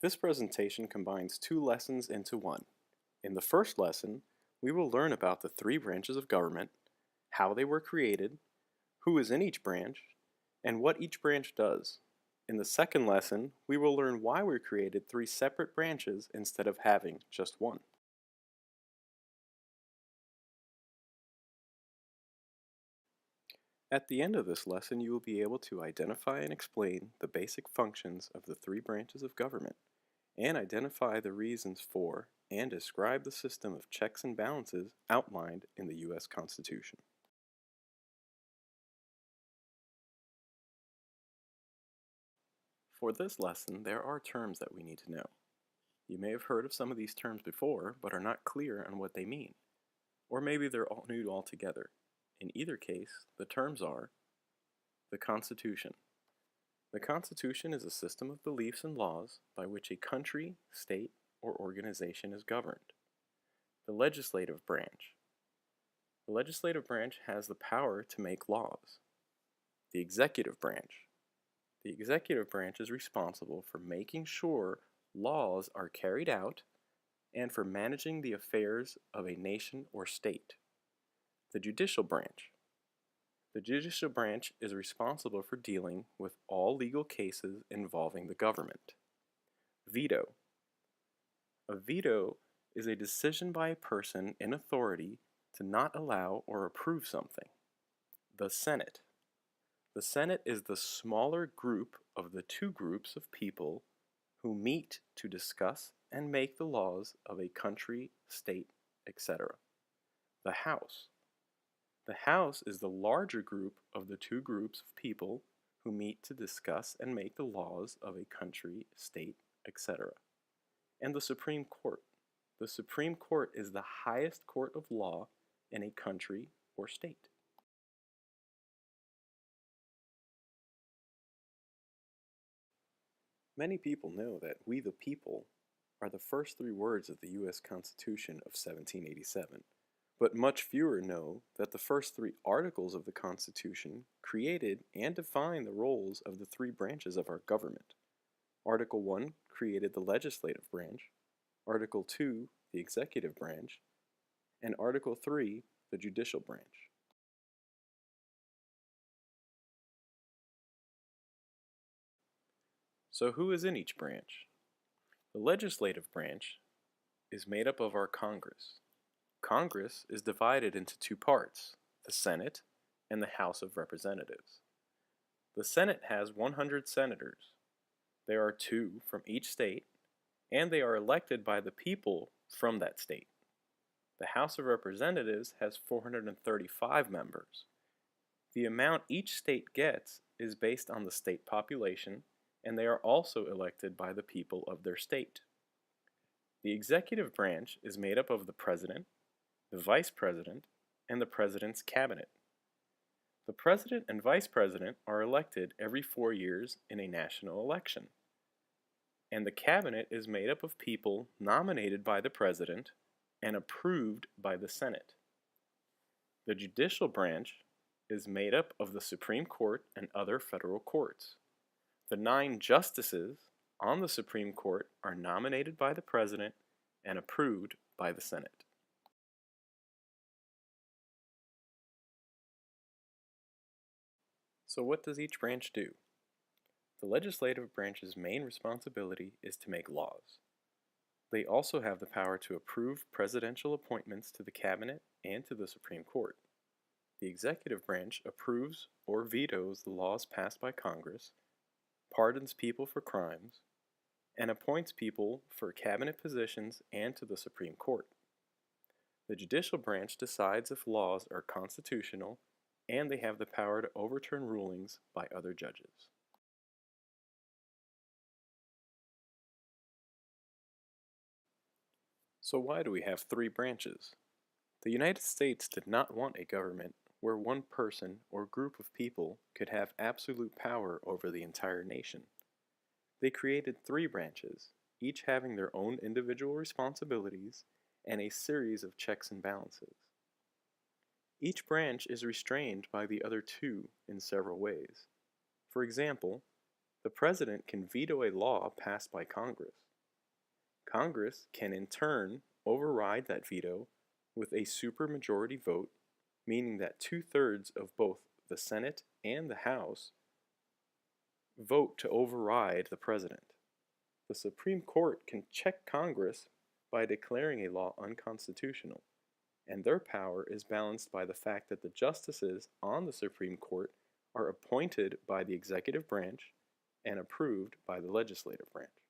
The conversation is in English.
This presentation combines two lessons into one. In the first lesson, we will learn about the three branches of government, how they were created, who is in each branch, and what each branch does. In the second lesson, we will learn why we created three separate branches instead of having just one. At the end of this lesson, you will be able to identify and explain the basic functions of the three branches of government, and identify the reasons for and describe the system of checks and balances outlined in the U.S. Constitution. For this lesson, there are terms that we need to know. You may have heard of some of these terms before, but are not clear on what they mean. Or maybe they're all new altogether. In either case, the terms are the Constitution. The Constitution is a system of beliefs and laws by which a country, state, or organization is governed. The Legislative Branch. The Legislative Branch has the power to make laws. The Executive Branch. The Executive Branch is responsible for making sure laws are carried out and for managing the affairs of a nation or state. The Judicial Branch. The Judicial Branch is responsible for dealing with all legal cases involving the government. Veto. A veto is a decision by a person in authority to not allow or approve something. The Senate. The Senate is the smaller group of the two groups of people who meet to discuss and make the laws of a country, state, etc. The House. The House is the larger group of the two groups of people who meet to discuss and make the laws of a country, state, etc. And the Supreme Court. The Supreme Court is the highest court of law in a country or state. Many people know that "we the people" are the first three words of the U.S. Constitution of 1787, but much fewer know that the first three articles of the Constitution created and defined the roles of the three branches of our government. Article 1 created the legislative branch, Article 2 the executive branch, and Article 3 the judicial branch. So who is in each branch? The legislative branch is made up of our Congress. Congress is divided into two parts, the Senate and the House of Representatives. The Senate has 100 senators. There are two from each state, and they are elected by the people from that state. The House of Representatives has 435 members. The amount each state gets is based on the state population, and they are also elected by the people of their state. The executive branch is made up of the President, the Vice President, and the President's Cabinet. The President and Vice President are elected every 4 years in a national election. And the Cabinet is made up of people nominated by the President and approved by the Senate. The judicial branch is made up of the Supreme Court and other federal courts. The 9 justices on the Supreme Court are nominated by the President and approved by the Senate. So what does each branch do? The legislative branch's main responsibility is to make laws. They also have the power to approve presidential appointments to the Cabinet and to the Supreme Court. The executive branch approves or vetoes the laws passed by Congress, pardons people for crimes, and appoints people for cabinet positions and to the Supreme Court. The judicial branch decides if laws are constitutional, and they have the power to overturn rulings by other judges. So why do we have three branches? The United States did not want a government where one person or group of people could have absolute power over the entire nation. They created three branches, each having their own individual responsibilities and a series of checks and balances. Each branch is restrained by the other two in several ways. For example, The president can veto a law passed by Congress. Congress can in turn override that veto with a supermajority vote, meaning that 2/3 of both the Senate and the House vote to override the president. The Supreme Court can check Congress by declaring a law unconstitutional, and their power is balanced by the fact that the justices on the Supreme Court are appointed by the executive branch and approved by the legislative branch.